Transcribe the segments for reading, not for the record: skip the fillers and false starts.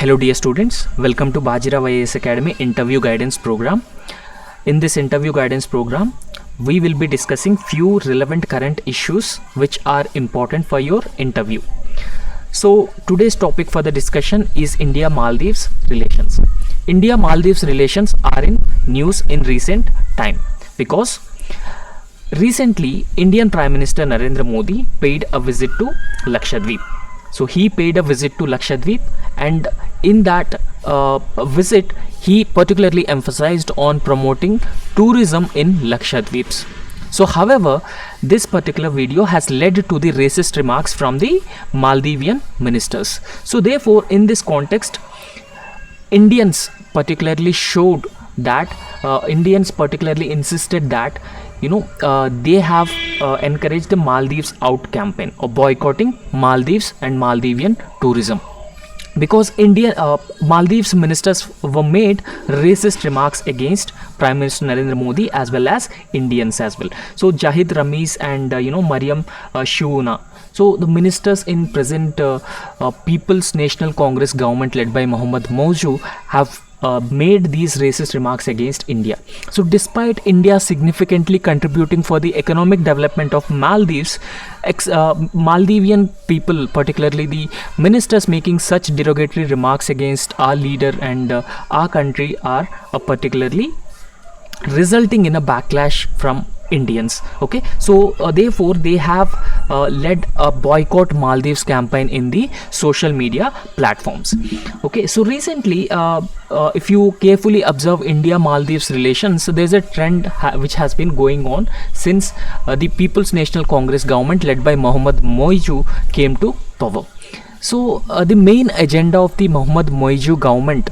Hello dear students, welcome to BAJIRAO IAS Academy interview guidance program. In this interview guidance program, we will be discussing few relevant current issues which are important for your interview. So today's topic for the discussion is India-Maldives relations. India-Maldives relations are in news in recent time because recently Indian Prime Minister Narendra Modi paid a visit to Lakshadweep. So he paid a visit to Lakshadweep, and in that visit he particularly emphasized on promoting tourism in Lakshadweeps. So however, this particular video has led to the racist remarks from the Maldivian ministers. So therefore, in this context, Indians particularly insisted that they have encouraged the Maldives out campaign or boycotting Maldives and Maldivian tourism, because Maldives ministers were made racist remarks against Prime Minister Narendra Modi as well as Indians as well. So Jahid Rameez and Mariam Shuna, so the ministers in present People's National Congress government led by Mohammad Moshu have made these racist remarks against India. So despite India significantly contributing for the economic development of Maldives, Maldivian people, particularly the ministers making such derogatory remarks against our leader and our country, are particularly resulting in a backlash from Indians. Okay, so therefore they have led a boycott Maldives campaign in the social media platforms. Okay, so recently if you carefully observe India-Maldives relations, so there's a trend which has been going on since the People's National Congress government led by Mohammad Moshu came to power. So the main agenda of the Mohammad Moshu government,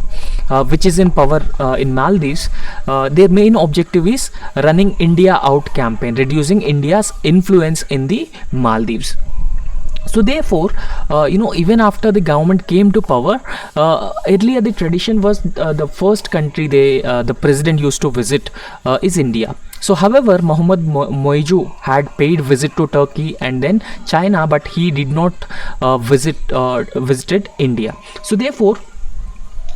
which is in power in Maldives, their main objective is running India out campaign, reducing India's influence in the Maldives. So therefore, even after the government came to power, earlier the tradition was the first country the president used to visit is India. So however, Mohammad Moshu had paid visit to Turkey and then China, but he did not visited India. So therefore,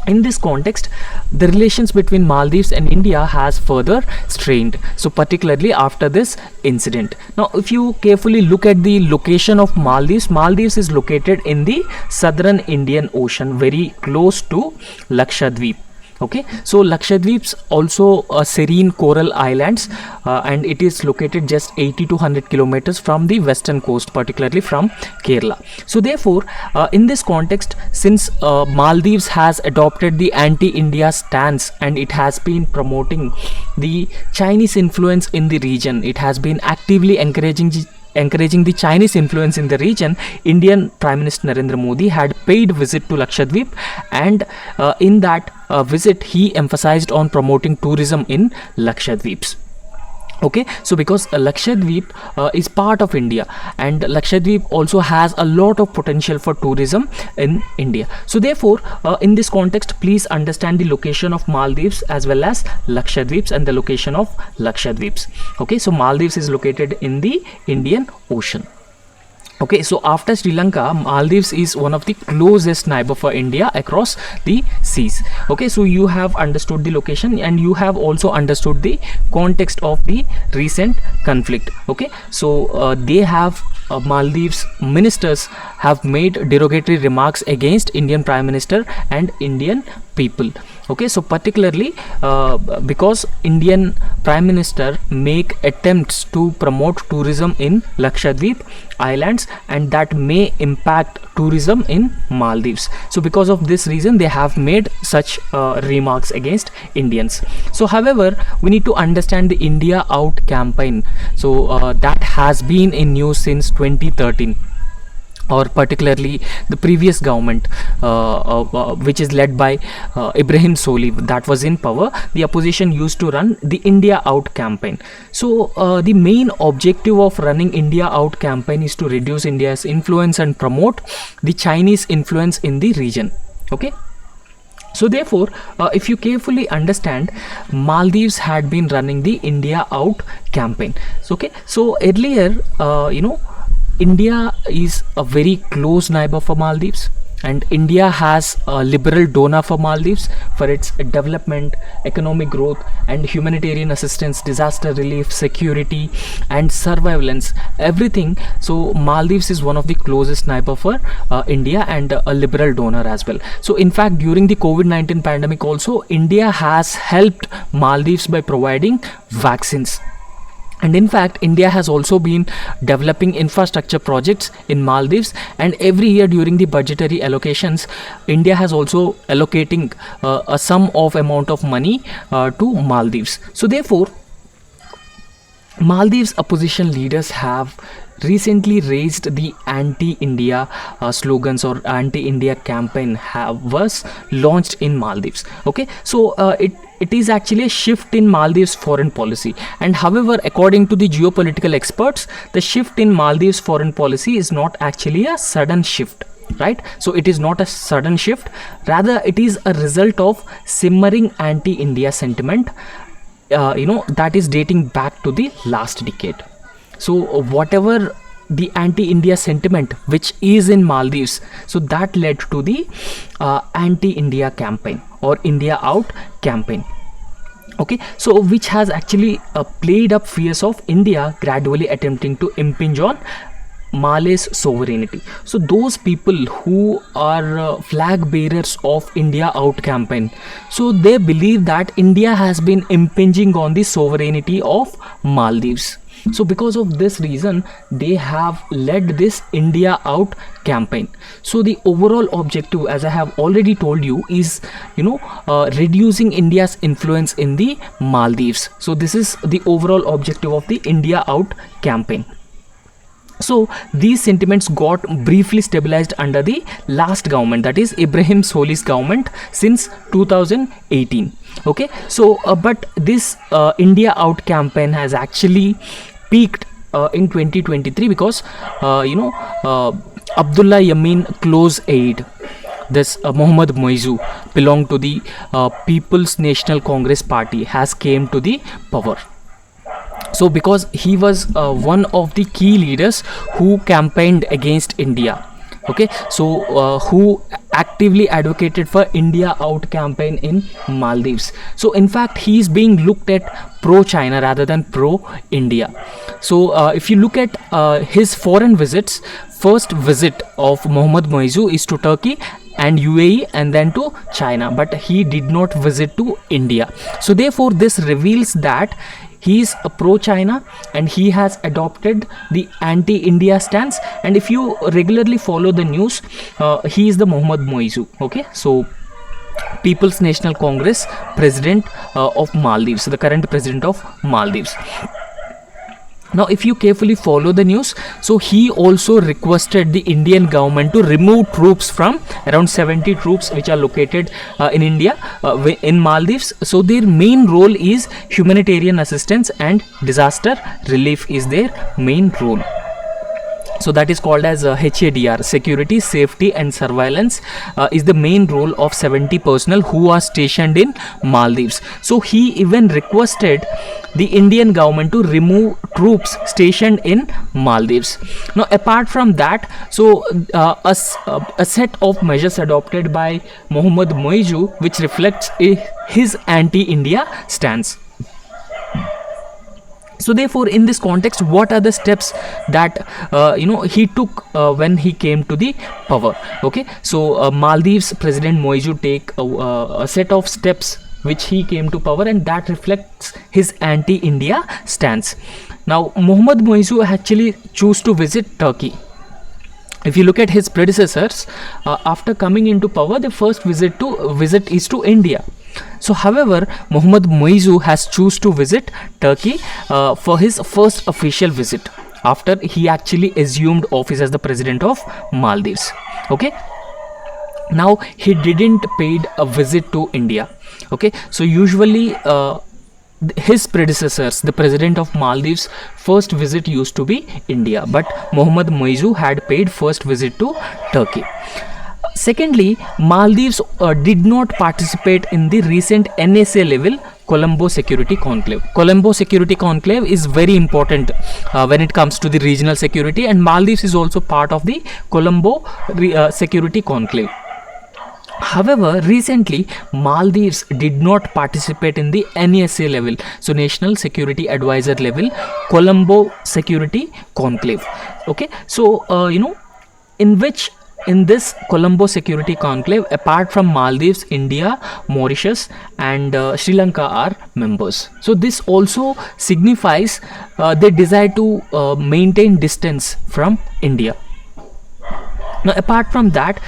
in this context, the relations between Maldives and India has further strained, so particularly after this incident. Now if you carefully look at the location of Maldives, Maldives is located in the southern Indian Ocean, very close to Lakshadweep. Okay, so Lakshadweeps also serene coral islands, and it is located just 80 to 100 kilometers from the western coast, particularly from Kerala. So therefore, in this context, since Maldives has adopted the anti-India stance and it has been promoting the Chinese influence in the region, it has been actively encouraging the Chinese influence in the region, Indian Prime Minister Narendra Modi had paid visit to Lakshadweep, and in that visit he emphasized on promoting tourism in Lakshadweeps. Okay, so because Lakshadweep is part of India, and Lakshadweep also has a lot of potential for tourism in India. So therefore, in this context, please understand the location of Maldives as well as Lakshadweeps and the location of Lakshadweeps. Okay, so Maldives is located in the Indian Ocean. Okay, so after Sri Lanka, Maldives is one of the closest neighbor for India across the seas. Okay, so you have understood the location and you have also understood the context of the recent conflict. Okay, so they have Maldives ministers have made derogatory remarks against Indian Prime Minister and Indian people. Okay, so particularly because Indian Prime Minister make attempts to promote tourism in Lakshadweep Islands, and that may impact tourism in Maldives. So because of this reason, they have made such remarks against Indians. So however, we need to understand the India Out campaign. So that has been in news since 2013. Or particularly the previous government, which is led by Ibrahim Soli, that was in power, the opposition used to run the India Out campaign. So the main objective of running India Out campaign is to reduce India's influence and promote the Chinese influence in the region. Okay, so therefore, if you carefully understand, Maldives had been running the India Out campaign. So, okay, so earlier India is a very close neighbor for Maldives, and India has a liberal donor for Maldives for its development, economic growth, and humanitarian assistance, disaster relief, security, and surveillance, everything. So Maldives is one of the closest neighbor for India, and a liberal donor as well. So in fact, during the COVID-19 pandemic also, India has helped Maldives by providing vaccines. And in fact, India has also been developing infrastructure projects in Maldives, and every year during the budgetary allocations, India has also allocating a sum of amount of money to Maldives. So therefore, Maldives opposition leaders have recently raised the anti-India slogans, or anti-India campaign was launched in Maldives. Okay, so it is actually a shift in Maldives foreign policy. And however, according to the geopolitical experts, the shift in Maldives foreign policy is not actually a sudden shift, right? So it is not a sudden shift, rather it is a result of simmering anti-India sentiment, that is dating back to the last decade. So whatever the anti-India sentiment which is in Maldives, so that led to the anti-India campaign, or India out campaign. Okay, so which has actually played up fears of India gradually attempting to impinge on Malay's sovereignty. So those people who are flag bearers of India out campaign, so they believe that India has been impinging on the sovereignty of Maldives. So because of this reason, they have led this India out campaign. So the overall objective, as I have already told you, is reducing India's influence in the Maldives. So this is the overall objective of the India out campaign. So these sentiments got briefly stabilized under the last government, that is Ibrahim Soli's government, since 2018. Okay, so but this India out campaign has actually peaked in 2023 because Abdullah Yamin close aide, this Mohammad Moizu, belonged to the People's National Congress Party, has came to the power. So because he was one of the key leaders who campaigned against India, okay, so who actively advocated for India out campaign in Maldives. So in fact, he is being looked at pro-China rather than pro-India. So if you look at his foreign visits, first visit of Mohammad Moizu is to Turkey and UAE, and then to China, but he did not visit to India. So therefore, this reveals that he is a pro-China and he has adopted the anti-India stance. And if you regularly follow the news, he is the Mohammad Moizu. Okay, so People's National Congress president of Maldives, the current president of Maldives. Now if you carefully follow the news, so he also requested the Indian government to remove troops from around 70 troops which are located in India, in Maldives. So their main role is humanitarian assistance and disaster relief is their main role. So that is called as HADR, security, safety and surveillance is the main role of 70 personnel who are stationed in Maldives. So he even requested the Indian government to remove troops stationed in Maldives. Now apart from that, so a set of measures adopted by Mohammad Moizu which reflects his anti-India stance. So therefore, in this context, what are the steps that he took when he came to the power? Okay, so Maldives President Moizu take a set of steps which he came to power, and that reflects his anti-India stance. Now Mohammad Moizu actually chose to visit Turkey. If you look at his predecessors, after coming into power, the first visit is to India. So however, Mohammad Moizu has choose to visit Turkey for his first official visit after he actually assumed office as the president of Maldives. Okay, now he didn't paid a visit to India. Okay, so usually his predecessors, the president of Maldives, first visit used to be India, but Mohammad Moizu had paid first visit to Turkey. Secondly, Maldives did not participate in the recent NASA level Colombo Security Conclave. Colombo Security Conclave is very important when it comes to the regional security, and Maldives is also part of the Colombo Security Conclave. However, recently Maldives did not participate in the NASA level, so National Security Advisor level Colombo Security Conclave. Okay, so in this Colombo Security Conclave, apart from Maldives, India, Mauritius, and Sri Lanka are members. So this also signifies they desire to maintain distance from India. Now, apart from that,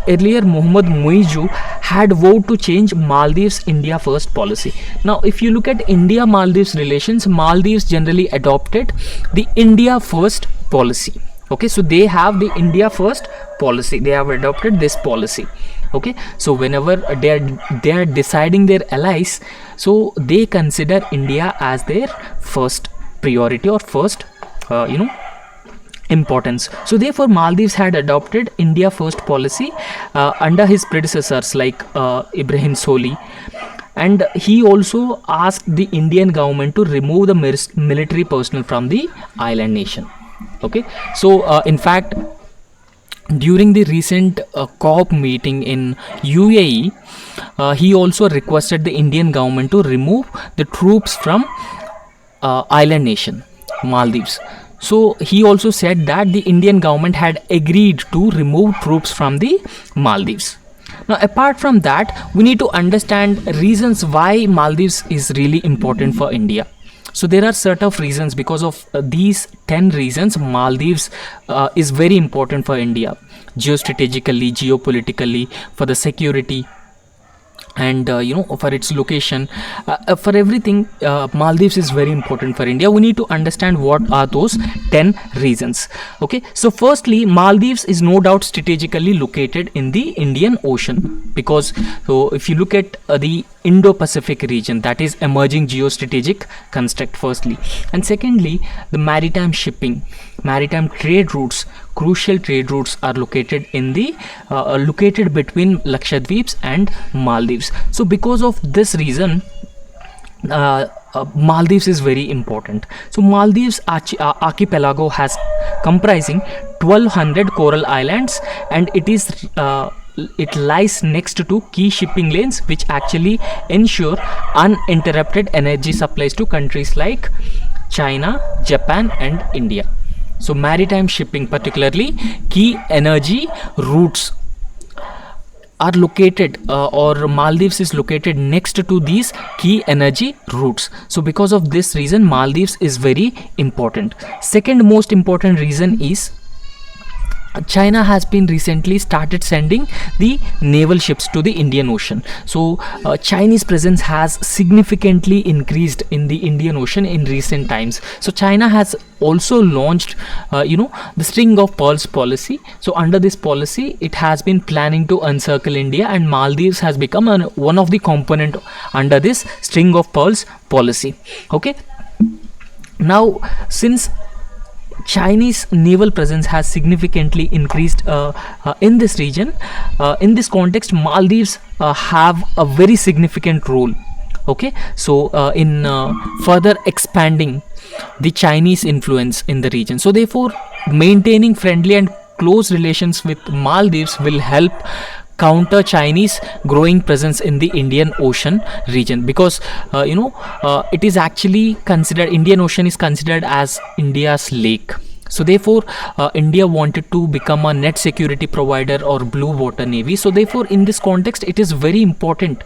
earlier Mohammad Muizu had vowed to change Maldives India First policy. Now, if you look at India Maldives relations, Maldives generally adopted the India First policy. Okay, so they have the India First policy. They have adopted this policy. Okay, so whenever they are deciding their allies, so they consider India as their first priority or first importance. So therefore Maldives had adopted India First policy under his predecessors like Ibrahim Soli, and he also asked the Indian government to remove the military personnel from the island nation. Okay, so in fact, during the recent COP meeting in UAE, he also requested the Indian government to remove the troops from island nation Maldives. So he also said that the Indian government had agreed to remove troops from the Maldives. Now, apart from that, we need to understand reasons why Maldives is really important for India. So there are set of reasons. Because of these 10 reasons, Maldives is very important for India, geostrategically, geopolitically, for the security, and for its location, for everything. Maldives is very important for India. We need to understand what are those 10 reasons. Okay, so firstly, Maldives is no doubt strategically located in the Indian Ocean, because so if you look at the Indo-Pacific region, that is emerging geostrategic construct firstly, and secondly, the maritime shipping, maritime trade routes, crucial trade routes are located in the located between Lakshadweeps and Maldives. So because of this reason, Maldives is very important. So Maldives archipelago has comprising 1200 coral islands, and it lies next to key shipping lanes which actually ensure uninterrupted energy supplies to countries like China, Japan, and India. So maritime shipping, particularly key energy routes, are located or Maldives is located next to these key energy routes. So because of this reason, Maldives is very important. Second most important reason is China has been recently started sending the naval ships to the Indian Ocean. So Chinese presence has significantly increased in the Indian Ocean in recent times. So China has also launched the string of pearls policy. So under this policy, it has been planning to encircle India, and Maldives has become one of the component under this string of pearls policy. Okay, now since Chinese naval presence has significantly increased in this region, in this context, Maldives have a very significant role. Okay, so in further expanding the Chinese influence in the region. So therefore, maintaining friendly and close relations with Maldives will help counter Chinese growing presence in the Indian Ocean region, because it is actually considered, Indian Ocean is considered as India's lake. So therefore India wanted to become a net security provider or blue water navy. So therefore in this context, it is very important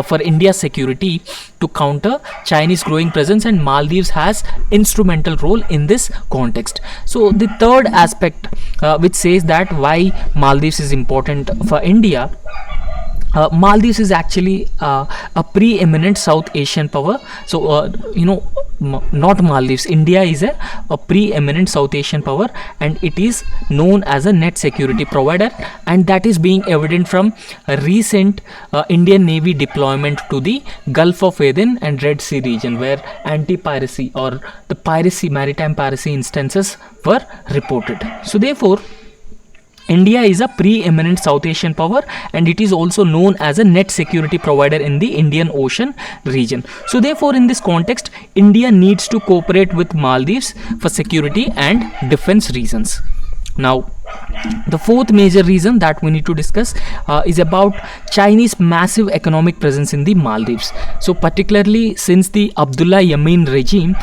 for India's security to counter Chinese growing presence, and Maldives has instrumental role in this context. So the third aspect which says that why Maldives is important for India, Maldives is actually a preeminent South Asian power. So not Maldives, India is a preeminent South Asian power, and it is known as a net security provider, and that is being evident from a recent Indian Navy deployment to the Gulf of Aden and Red Sea region, where anti-piracy or the piracy, maritime piracy instances were reported. So therefore India is a preeminent South Asian power, and it is also known as a net security provider in the Indian Ocean region. So therefore, in this context, India needs to cooperate with Maldives for security and defense reasons. Now, the fourth major reason that we need to discuss is about Chinese massive economic presence in the Maldives. So particularly since the Abdullah Yamin regime,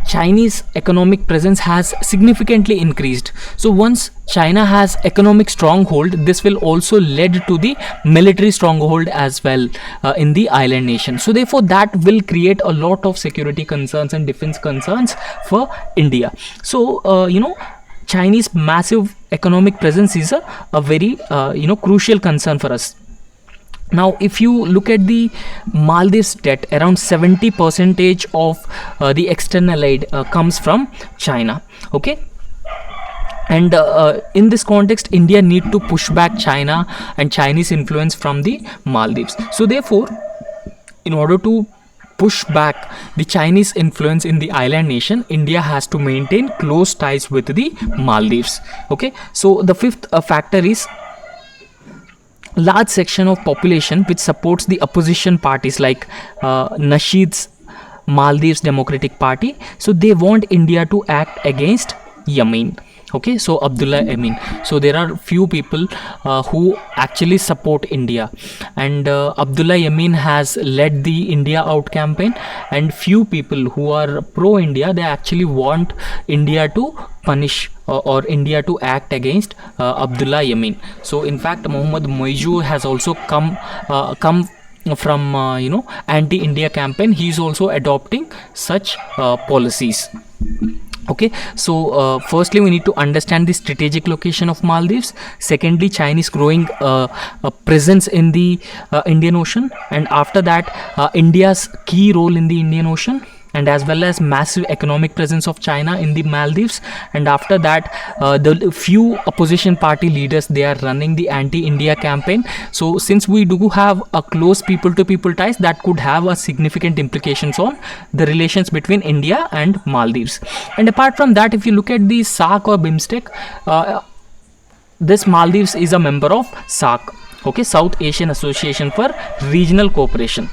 Chinese economic presence has significantly increased. So once China has economic stronghold, this will also lead to the military stronghold as well in the island nation. So therefore that will create a lot of security concerns and defense concerns for India. So Chinese massive economic presence is a very crucial concern for us. Now, if you look at the Maldives debt, around 70% of the external aid comes from China. Okay. And in this context, India need to push back China and Chinese influence from the Maldives. So therefore, in order to push back the Chinese influence in the island nation, India has to maintain close ties with the Maldives. Okay, so the fifth factor is large section of population which supports the opposition parties like Nasheed's Maldives Democratic Party. So they want India to act against Yamin. Okay, so Abdullah Yamin. So there are few people who actually support India, and Abdullah Yamin has led the India Out campaign, and few people who are pro India, they actually want India to punish or India to act against Abdullah Yamin. So in fact, Mohammad Moiju has also come from anti-India campaign. He is also adopting such policies. Okay, so firstly we need to understand the strategic location of Maldives. Secondly, Chinese growing presence in the Indian Ocean, and after that India's key role in the Indian Ocean, and as well as massive economic presence of China in the Maldives. And after that the few opposition party leaders, they are running the anti-India campaign. So since we do have a close people to people ties, that could have a significant implications on the relations between India and Maldives. And apart from that, if you look at the SAARC or BIMSTEC, this Maldives is a member of SAARC, okay, South Asian Association for Regional Cooperation.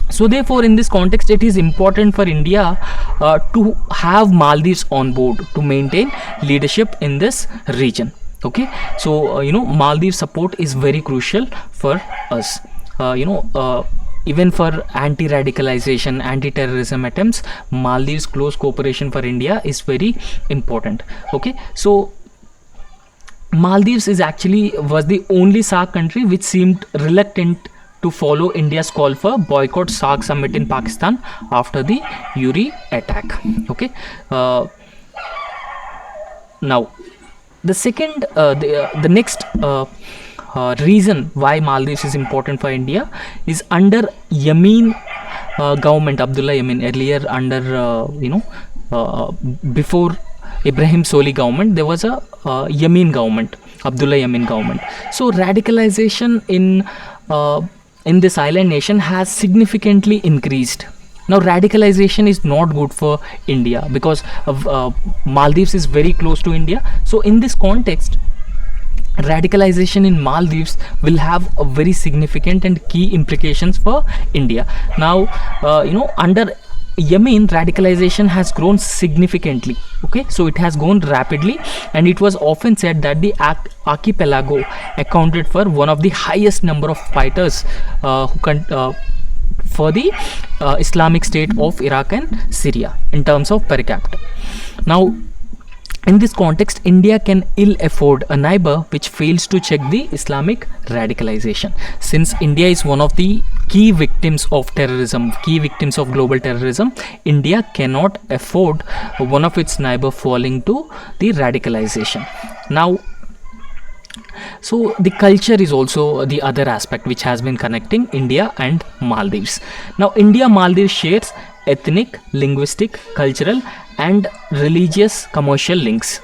So therefore, in this context, it is important for India to have Maldives on board to maintain leadership in this region. Okay, so Maldives support is very crucial for us. Even for anti-radicalization, anti-terrorism attempts, Maldives close cooperation for India is very important. Okay, so Maldives was the only SAARC country which seemed reluctant to follow India's call for boycott SAARC summit in Pakistan after the Uri attack. Okay, now the second, the next reason why Maldives is important for India is under Yamin government, Abdullah Yamin, earlier under before Ibrahim Soli government, there was a Yamin government, Abdullah Yamin government. So radicalization in this island nation has significantly increased. Now radicalization is not good for India because Maldives is very close to India. So in this context, radicalization in Maldives will have a very significant and key implications for India. Now under Yamin, radicalization has grown significantantly. Okay, so it has grown rapidly, and it was often said that the archipelago accounted for one of the highest number of fighters for the Islamic State of Iraq and Syria in terms of per capita. Now, in this context, India can ill afford a neighbor which fails to check the Islamic radicalization. Since India is one of the key victims of terrorism, key victims of global terrorism, India cannot afford one of its neighbor falling to the radicalization. Now, so the culture is also the other aspect which has been connecting India and Maldives. Now, India-Maldives shares ethnic, linguistic, cultural and religious commercial links.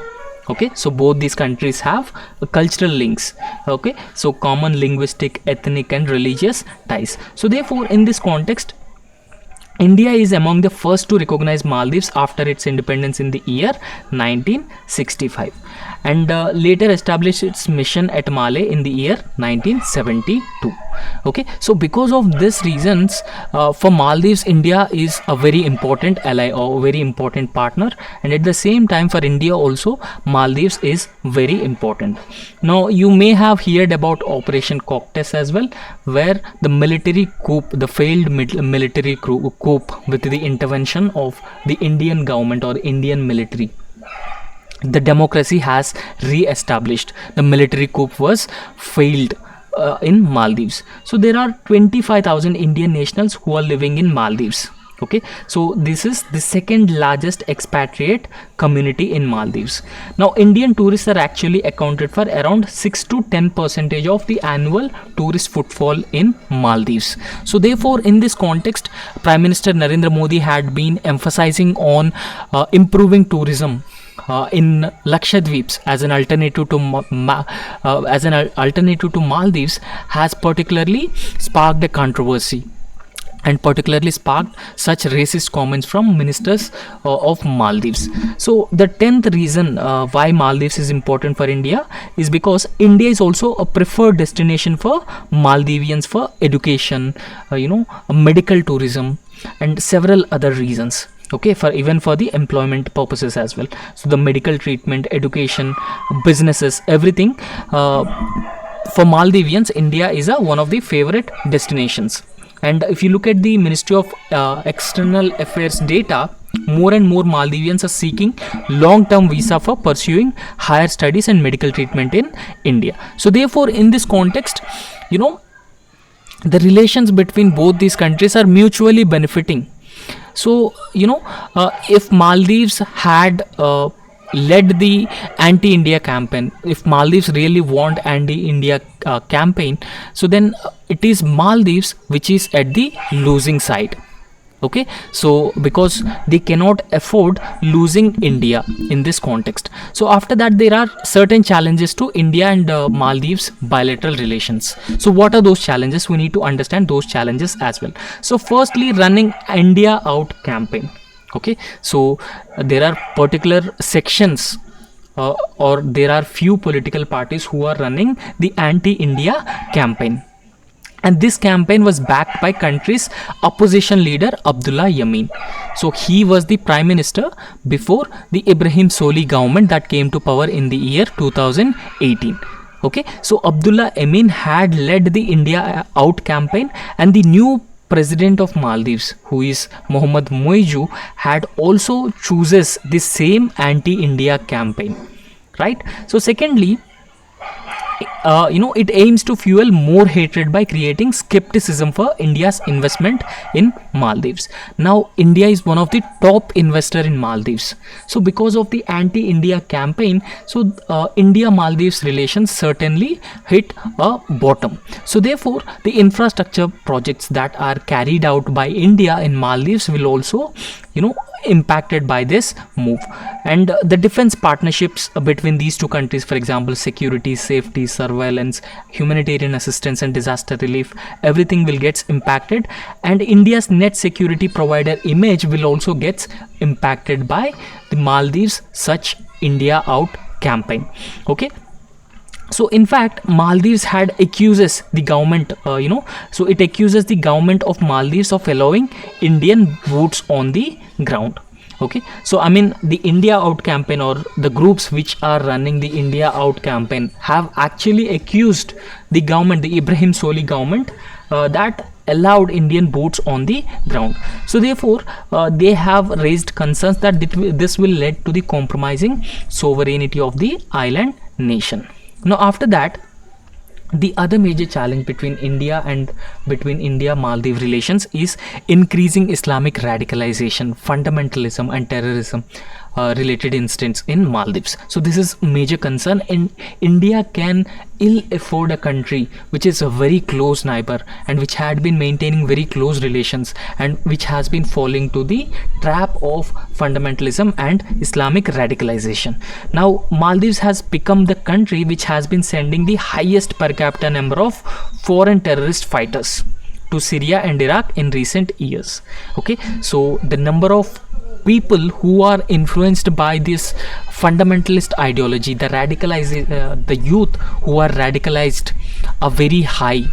Okay, so both these countries have cultural links. Okay, so common linguistic, ethnic and religious ties. So therefore, in this context, India is among the first to recognize Maldives after its independence in the year 1965, and later established its mission at Malé in the year 1972. Okay, so because of these reasons, for Maldives, India is a very important ally or very important partner, and at the same time for India also, Maldives is very important. Now you may have heard about Operation Cocteau as well, where the military coup, the failed military coup with the intervention of the Indian government or Indian military, the democracy has re-established. The military coup was failed in Maldives. So there are 25,000 Indian nationals who are living in Maldives. Okay, so this is the second largest expatriate community in Maldives. Now Indian tourists are actually accounted for around 6 to 10% of the annual tourist footfall in Maldives. So therefore, in this context, Prime Minister Narendra Modi had been emphasizing on improving tourism in Lakshadweeps as an alternative to Maldives, has particularly sparked a controversy and particularly sparked such racist comments from ministers of Maldives. So the 10th reason why Maldives is important for India is because India is also a preferred destination for Maldivians for education, medical tourism, and several other reasons. Okay, for even for the employment purposes as well. So the medical treatment, education, businesses, everything, for Maldivians, India is one of the favorite destinations. And if you look at the Ministry of External Affairs data, more and more Maldivians are seeking long-term visa for pursuing higher studies and medical treatment in India. So therefore, in this context, the relations between both these countries are mutually benefiting. So if Maldives had led the anti-India campaign, if Maldives really want anti-India campaign, so then it is Maldives which is at the losing side. Okay, so because they cannot afford losing India in this context. So after that, there are certain challenges to India and Maldives bilateral relations. So what are those challenges? We need to understand those challenges as well. So firstly, running India out campaign. Okay, so there are particular sections or there are few political parties who are running the anti-India campaign. And this campaign was backed by country's opposition leader Abdullah Yamin. So he was the prime minister before the Ibrahim Soli government that came to power in the year 2018. Okay, so Abdullah Yamin had led the India Out campaign, and the new president of Maldives, who is Mohammad Moiju, had also chooses the same anti-India campaign. Right. So secondly, it aims to fuel more hatred by creating skepticism for India's investment in Maldives. Now, India is one of the top investor in Maldives. So, because of the anti-India campaign, so India-Maldives relations certainly hit a bottom. So, therefore, the infrastructure projects that are carried out by India in Maldives will also, impacted by this move. And the defense partnerships between these two countries, for example, security, safety, surveillance, humanitarian assistance and disaster relief, everything will get impacted, and India's net security provider image will also get impacted by the Maldives such India Out campaign. Okay, so in fact, Maldives had accuses the government, so it accuses the government of Maldives of allowing Indian boots on the ground. Okay, so I mean, the India Out campaign or the groups which are running the India Out campaign have actually accused the government, the Ibrahim Soli government, that allowed Indian boots on the ground. So therefore, they have raised concerns that this will lead to the compromising sovereignty of the island nation. Now after that, the other major challenge between India-Maldives relations is increasing Islamic radicalization, fundamentalism and terrorism related incidents in Maldives. So this is major concern, and India can ill afford a country which is a very close neighbor and which had been maintaining very close relations and which has been falling to the trap of fundamentalism and Islamic radicalization. Now Maldives has become the country which has been sending the highest per capita number of foreign terrorist fighters to Syria and Iraq in recent years. Okay, so the number of people who are influenced by this fundamentalist ideology, the the youth who are radicalized, are very high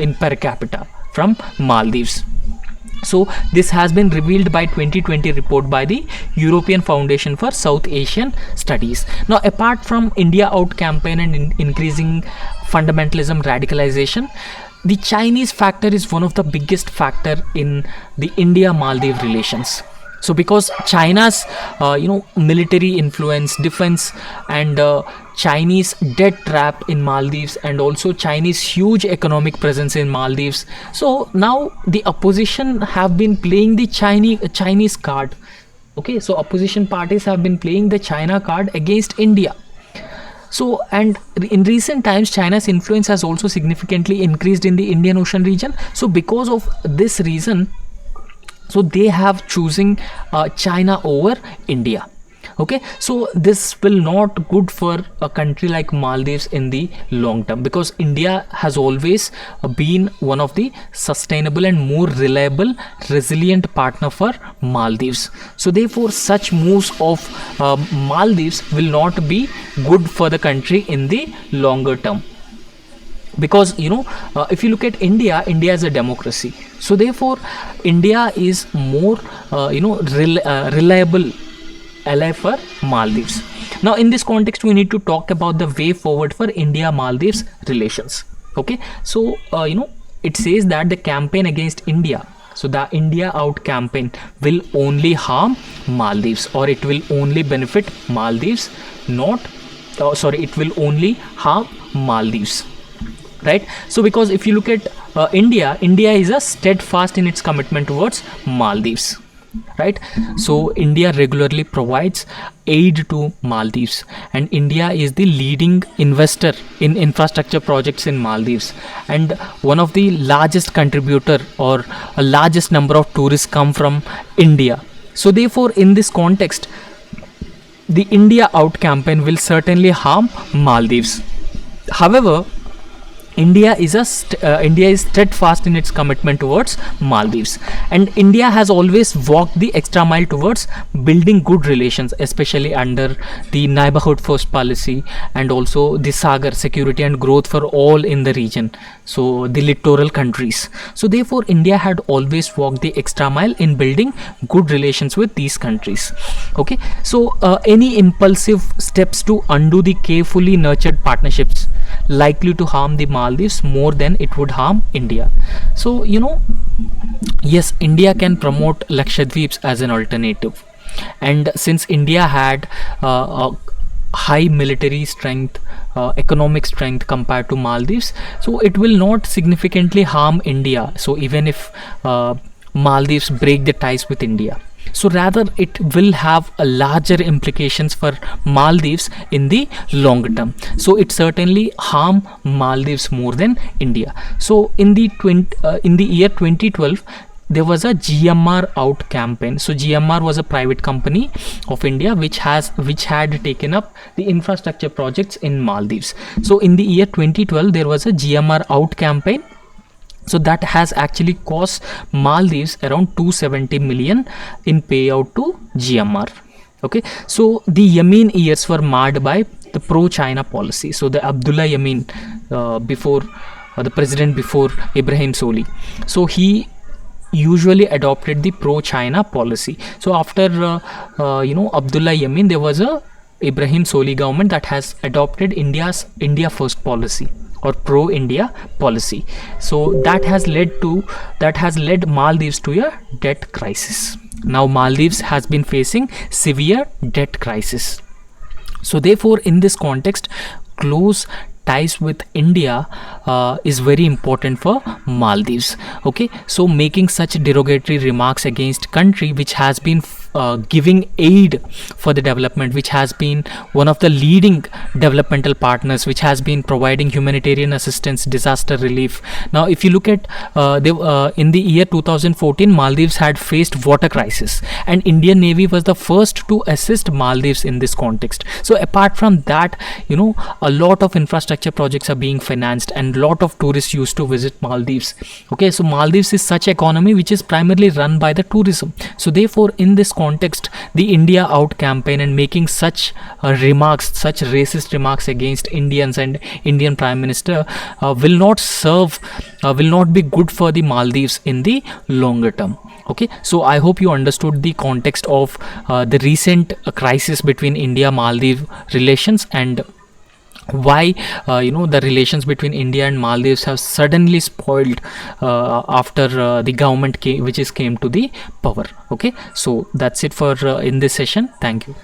in per capita from Maldives. So this has been revealed by 2020 report by the European Foundation for South Asian Studies. Now, apart from India Out campaign and increasing fundamentalism radicalization, the Chinese factor is one of the biggest factor in the India-Maldives relations. So because China's military influence, defense, and Chinese debt trap in Maldives, and also Chinese huge economic presence in Maldives, so now the opposition have been playing the Chinese card. Okay, so opposition parties have been playing the China card against India. So, and in recent times, China's influence has also significantly increased in the Indian Ocean region. So because of this reason, so they have choosing China over India. Okay, so this will not good for a country like Maldives in the long term, because India has always been one of the sustainable and more reliable, resilient partner for Maldives. So therefore such moves of Maldives will not be good for the country in the longer term. Because if you look at India is a democracy, so therefore India is more reliable ally for Maldives. Now in this context, we need to talk about the way forward for India Maldives relations. Okay, so it says that the campaign against India, so the India Out campaign, will only harm Maldives, or it will only benefit Maldives, it will only harm Maldives. Right, so because if you look at India is a steadfast in its commitment towards Maldives. Right, so India regularly provides aid to Maldives, and India is the leading investor in infrastructure projects in Maldives, and one of the largest contributor, or a largest number of tourists come from India. So therefore in this context, the India Out campaign will certainly harm Maldives. However, India is steadfast in its commitment towards Maldives, and India has always walked the extra mile towards building good relations, especially under the neighborhood first policy, and also the Sagar, security and growth for all in the region, so the littoral countries. So therefore India had always walked the extra mile in building good relations with these countries. Okay, so any impulsive steps to undo the carefully nurtured partnerships likely to harm the Maldives more than it would harm India. So yes, India can promote Lakshadweeps as an alternative, and since India had a high military strength, economic strength compared to Maldives, so it will not significantly harm India. So even if Maldives break the ties with India, so rather it will have a larger implications for Maldives in the longer term. So it certainly harm Maldives more than India. So in the year 2012, there was a GMR Out campaign. So GMR was a private company of India which had taken up the infrastructure projects in Maldives. So in the year 2012, there was a GMR Out campaign. So that has actually cost Maldives around 270 million in payout to GMR. Okay, so the Yamin years were marred by the pro-China policy. So the Abdullah Yamin, the president before Ibrahim Soli, so he usually adopted the pro-China policy. So after Abdullah Yamin, there was a Ibrahim Soli government that has adopted India First policy, or pro-India policy. So that has led Maldives to a debt crisis. Now Maldives has been facing severe debt crisis. So therefore in this context, close ties with India is very important for Maldives. Okay, so making such derogatory remarks against country which has been giving aid for the development, which has been one of the leading developmental partners, which has been providing humanitarian assistance, disaster relief. Now if you look at in the year 2014, Maldives had faced water crisis, and Indian Navy was the first to assist Maldives in this context. So apart from that, a lot of infrastructure projects are being financed, and lot of tourists used to visit Maldives. Okay, so Maldives is such economy which is primarily run by the tourism. So therefore, in this context, the India Out campaign and making such remarks, such racist remarks against Indians and Indian Prime Minister will not be good for the Maldives in the longer term. Okay, so I hope you understood the context of the recent crisis between India Maldives relations, and why the relations between India and Maldives have suddenly spoiled after the government came to the power. Okay, so that's it for in this session. Thank you.